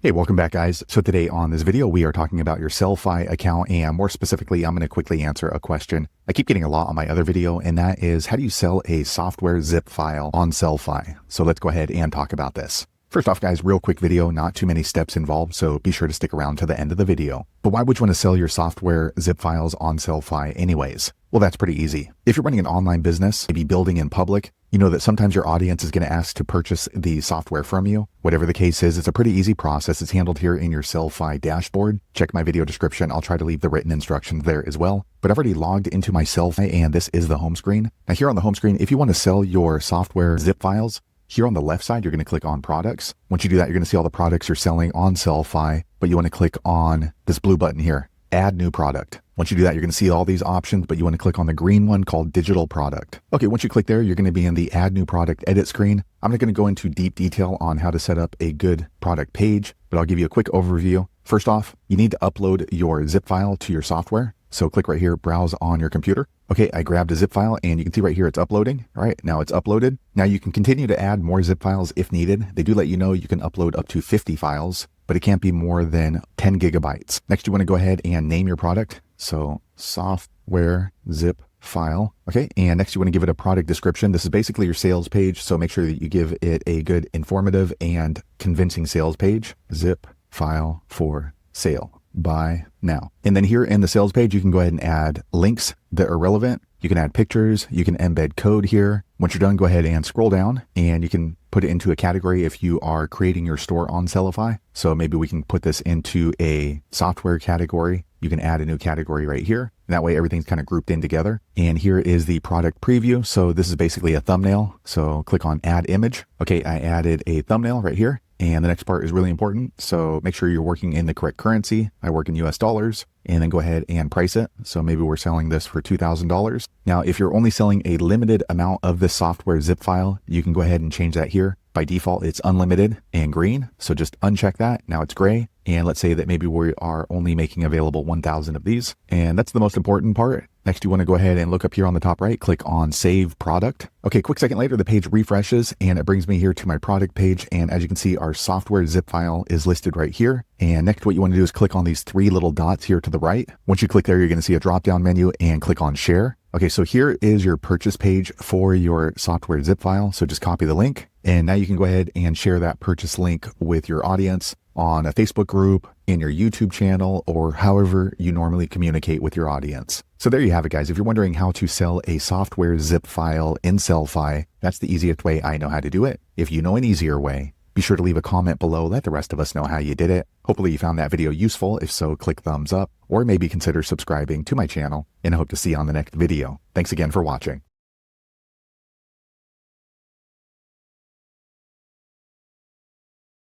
Hey, welcome back guys. So today on this video, we are talking about your Sellfy account, and more specifically, I'm going to quickly answer a question I keep getting a lot on my other video, and that is, how do you sell a software zip file on Sellfy? So let's go ahead and talk about this. First off guys, real quick video, not too many steps involved, so be sure to stick around to the end of the video. But why would you want to sell your software zip files on Sellfy anyways? Well, that's pretty easy. If you're running an online business, maybe building in public, you know that sometimes your audience is going to ask to purchase the software from you. Whatever the case is, it's a pretty easy process. It's handled here in your Sellfy dashboard. Check my video description. I'll try to leave the written instructions there as well. But I've already logged into my Sellfy, and this is the home screen. Now here on the home screen, if you want to sell your software zip files, here on the left side, you're going to click on products. Once you do that, you're going to see all the products you're selling on Sellfy, but you want to click on this blue button here, add new product. Once you do that, you're going to see all these options, but you want to click on the green one called digital product. Okay, once you click there, you're going to be in the add new product edit screen. I'm not going to go into deep detail on how to set up a good product page, but I'll give you a quick overview. First off, you need to upload your zip file to your software. So click right here, browse on your computer. Okay, I grabbed a zip file and you can see right here it's uploading. All right, now it's uploaded. Now you can continue to add more zip files if needed. They do let you know you can upload up to 50 files, but it can't be more than 10 gigabytes. Next, you want to go ahead and name your product. So software zip file. Okay, and next you want to give it a product description. This is basically your sales page, so make sure that you give it a good, informative, and convincing sales page. Zip file for sale. Buy now. And then here in the sales page, you can go ahead and add links that are relevant. You can add pictures. You can embed code here. Once you're done, go ahead and scroll down and you can put it into a category if you are creating your store on Sellfy. So maybe we can put this into a software category. You can add a new category right here. That way everything's kind of grouped in together. And here is the product preview. So this is basically a thumbnail. So click on add image. Okay, I added a thumbnail right here. And the next part is really important. So make sure you're working in the correct currency. I work in US dollars, and then go ahead and price it. So maybe we're selling this for $2,000. Now, if you're only selling a limited amount of this software zip file, you can go ahead and change that here. By default, it's unlimited and green. So just uncheck that. Now it's gray. And let's say that maybe we are only making available 1,000 of these. And that's the most important part. Next, you want to go ahead and look up here on the top right, click on Save Product. Okay, quick second later, the page refreshes and it brings me here to my product page. And as you can see, our software zip file is listed right here. And next, what you want to do is click on these three little dots here to the right. Once you click there, you're going to see a drop-down menu and click on Share. Okay, so here is your purchase page for your software zip file. So just copy the link. And now you can go ahead and share that purchase link with your audience on a Facebook group, in your YouTube channel, or however you normally communicate with your audience. So there you have it, guys. If you're wondering how to sell a software zip file in Sellfy, that's the easiest way I know how to do it. If you know an easier way, be sure to leave a comment below. Let the rest of us know how you did it. Hopefully you found that video useful. If so, click thumbs up, or maybe consider subscribing to my channel, and I hope to see you on the next video. Thanks again for watching.